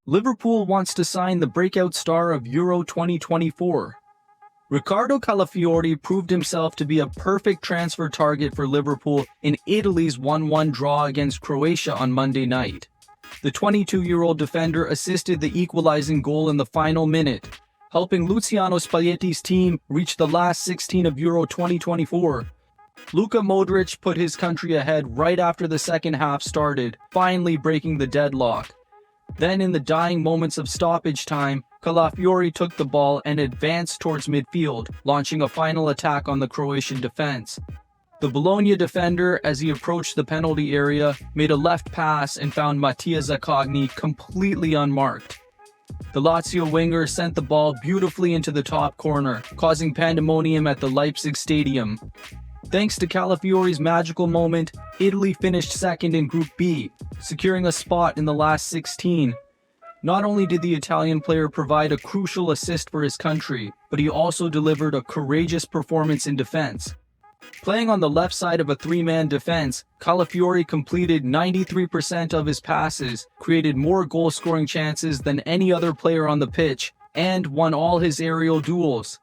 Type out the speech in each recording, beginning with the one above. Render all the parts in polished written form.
Liverpool wants to sign the breakout star of Euro 2024. Riccardo Calafiori proved himself to be a perfect transfer target for Liverpool in Italy's 1-1 draw against Croatia on Monday night. The 22-year-old defender assisted the equalizing goal in the final minute, helping Luciano Spalletti's team reach the last 16 of Euro 2024. Luka Modric put his country ahead right after the second half started, finally breaking the deadlock. Then in the dying moments of stoppage time, Calafiori took the ball and advanced towards midfield, launching a final attack on the Croatian defense. The Bologna defender, as he approached the penalty area, made a left pass and found Mattia Zaccagni completely unmarked. The Lazio winger sent the ball beautifully into the top corner, causing pandemonium at the Leipzig stadium. Thanks to Calafiori's magical moment, Italy finished second in Group B, securing a spot in the last 16. Not only did the Italian player provide a crucial assist for his country, but he also delivered a courageous performance in defense. Playing on the left side of a three-man defense, Calafiori completed 93% of his passes, created more goal-scoring chances than any other player on the pitch, and won all his aerial duels.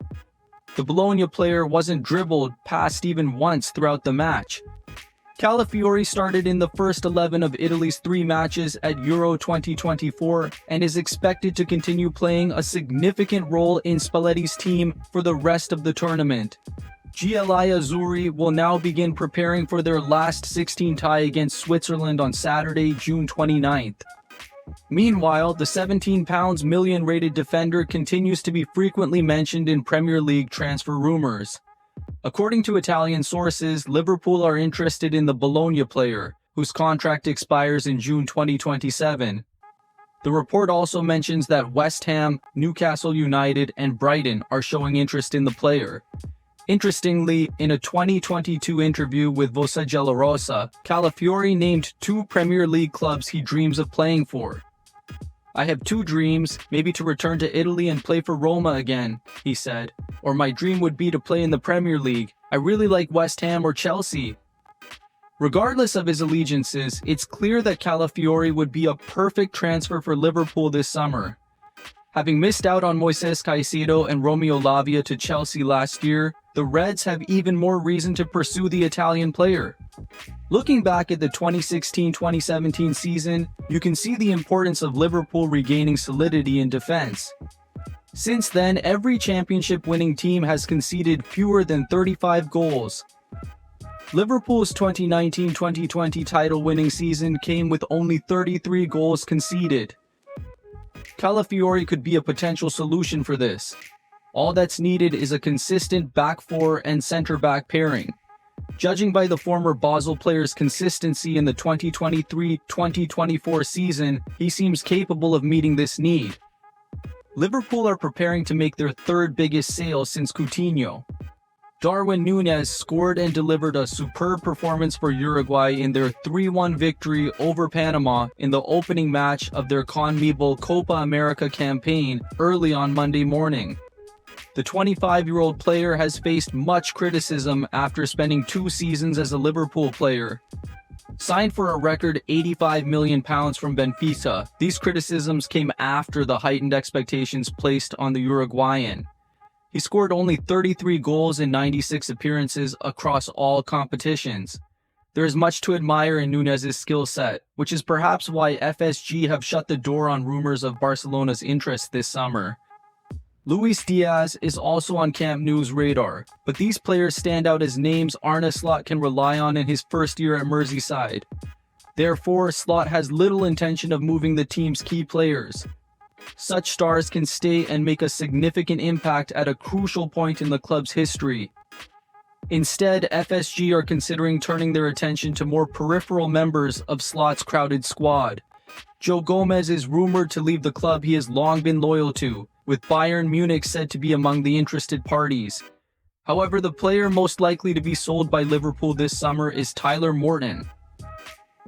The Bologna player wasn't dribbled past even once throughout the match. Calafiori started in the first 11 of Italy's 3 matches at Euro 2024 and is expected to continue playing a significant role in Spalletti's team for the rest of the tournament. GLI Azzurri will now begin preparing for their last 16 tie against Switzerland on Saturday, June 29th. Meanwhile, the £17 million rated defender continues to be frequently mentioned in Premier League transfer rumours. According to Italian sources, Liverpool are interested in the Bologna player, whose contract expires in June 2027. The report also mentions that West Ham, Newcastle United, and Brighton are showing interest in the player. Interestingly, in a 2022 interview with Voce Giallorossa, Calafiori named 2 Premier League clubs he dreams of playing for. "I have 2 dreams, maybe to return to Italy and play for Roma again," he said. "Or my dream would be to play in the Premier League. I really like West Ham or Chelsea." Regardless of his allegiances, it's clear that Calafiori would be a perfect transfer for Liverpool this summer. Having missed out on Moises Caicedo and Romeo Lavia to Chelsea last year, the Reds have even more reason to pursue the Italian player. Looking back at the 2016-2017 season, you can see the importance of Liverpool regaining solidity in defense. Since then, every championship-winning team has conceded fewer than 35 goals. Liverpool's 2019-2020 title-winning season came with only 33 goals conceded. Calafiori could be a potential solution for this. All that's needed is a consistent back four and center-back pairing. Judging by the former Basel player's consistency in the 2023-2024 season, he seems capable of meeting this need. Liverpool are preparing to make their 3rd biggest sale since Coutinho. Darwin Nunez scored and delivered a superb performance for Uruguay in their 3-1 victory over Panama in the opening match of their CONMEBOL Copa America campaign early on Monday morning. The 25-year-old player has faced much criticism after spending 2 seasons as a Liverpool player. Signed for a record £85 million from Benfica, these criticisms came after the heightened expectations placed on the Uruguayan. He scored only 33 goals in 96 appearances across all competitions. There is much to admire in Nunez's skill set, which is perhaps why FSG have shut the door on rumors of Barcelona's interest this summer. Luis Diaz is also on Camp Nou's radar, but these players stand out as names Arne Slot can rely on in his first year at Merseyside. Therefore, Slot has little intention of moving the team's key players. Such stars can stay and make a significant impact at a crucial point in the club's history. Instead, FSG are considering turning their attention to more peripheral members of Slot's crowded squad. Joe Gomez is rumored to leave the club he has long been loyal to, with Bayern Munich said to be among the interested parties. However, the player most likely to be sold by Liverpool this summer is Tyler Morton.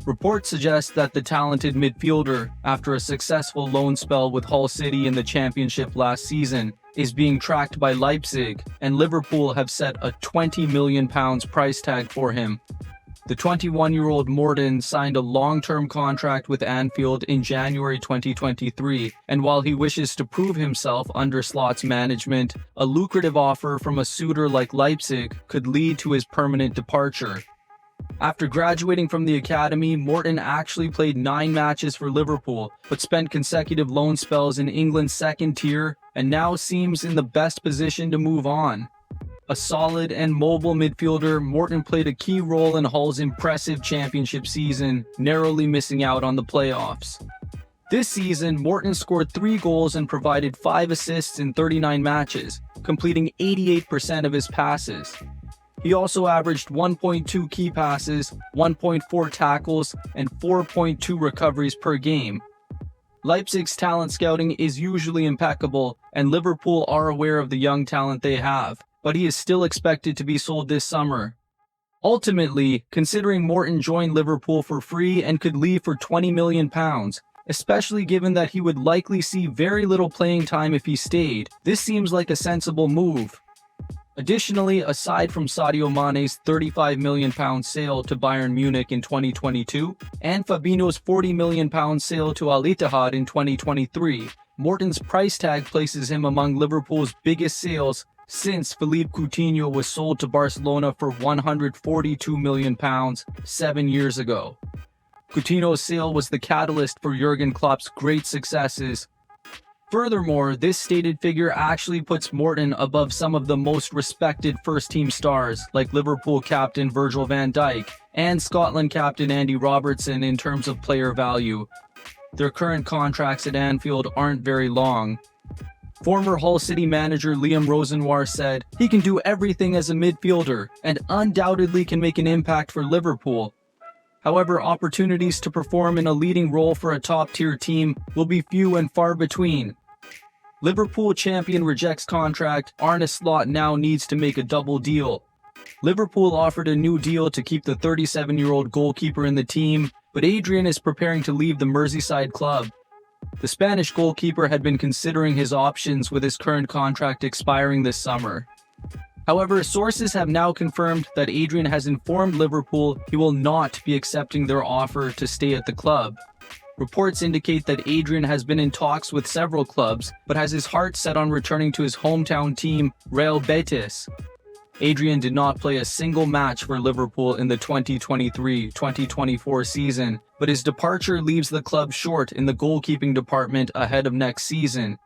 Reports suggest that the talented midfielder, after a successful loan spell with Hull City in the Championship last season, is being tracked by Leipzig, and Liverpool have set a £20 million price tag for him. The 21-year-old Morton signed a long-term contract with Anfield in January 2023, and while he wishes to prove himself under Slot's management, a lucrative offer from a suitor like Leipzig could lead to his permanent departure. After graduating from the academy, Morton actually played 9 matches for Liverpool, but spent consecutive loan spells in England's second tier and now seems in the best position to move on. A solid and mobile midfielder, Morton played a key role in Hull's impressive championship season, narrowly missing out on the playoffs. This season, Morton scored 3 goals and provided 5 assists in 39 matches, completing 88% of his passes. He also averaged 1.2 key passes, 1.4 tackles, and 4.2 recoveries per game. Leipzig's talent scouting is usually impeccable, and Liverpool are aware of the young talent they have, but he is still expected to be sold this summer. Ultimately, considering Morton joined Liverpool for free and could leave for £20 million, especially given that he would likely see very little playing time if he stayed, this seems like a sensible move. Additionally, aside from Sadio Mane's £35 million sale to Bayern Munich in 2022 and Fabinho's £40 million sale to Al Ittihad in 2023, Morton's price tag places him among Liverpool's biggest sales since Philippe Coutinho was sold to Barcelona for £142 million 7 years ago. Coutinho's sale was the catalyst for Jürgen Klopp's great successes. Furthermore, this stated figure actually puts Morton above some of the most respected first-team stars like Liverpool captain Virgil van Dijk and Scotland captain Andy Robertson in terms of player value. Their current contracts at Anfield aren't very long. Former Hull City manager Liam Rosenwar said, "He can do everything as a midfielder and undoubtedly can make an impact for Liverpool. However, opportunities to perform in a leading role for a top-tier team will be few and far between." Liverpool champion rejects contract, Arne Slot now needs to make a double deal. Liverpool offered a new deal to keep the 37-year-old goalkeeper in the team, but Adrian is preparing to leave the Merseyside club. The Spanish goalkeeper had been considering his options with his current contract expiring this summer. However, sources have now confirmed that Adrian has informed Liverpool he will not be accepting their offer to stay at the club. Reports indicate that Adrian has been in talks with several clubs, but has his heart set on returning to his hometown team, Real Betis. Adrian did not play a single match for Liverpool in the 2023-2024 season, but his departure leaves the club short in the goalkeeping department ahead of next season.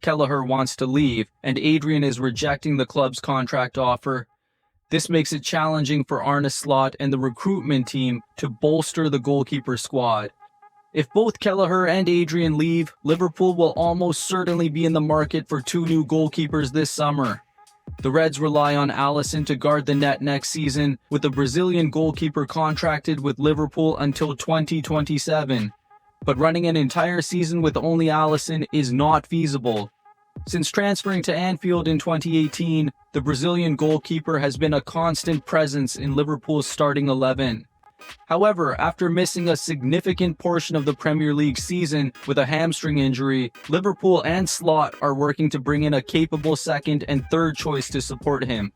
Kelleher wants to leave, and Adrian is rejecting the club's contract offer. This makes it challenging for Arne Slot and the recruitment team to bolster the goalkeeper squad. If both Kelleher and Adrian leave, Liverpool will almost certainly be in the market for 2 new goalkeepers this summer. The Reds rely on Alisson to guard the net next season, with the Brazilian goalkeeper contracted with Liverpool until 2027. But running an entire season with only Alisson is not feasible. Since transferring to Anfield in 2018, the Brazilian goalkeeper has been a constant presence in Liverpool's starting 11. However, after missing a significant portion of the Premier League season with a hamstring injury, Liverpool and Slot are working to bring in a capable second and third choice to support him.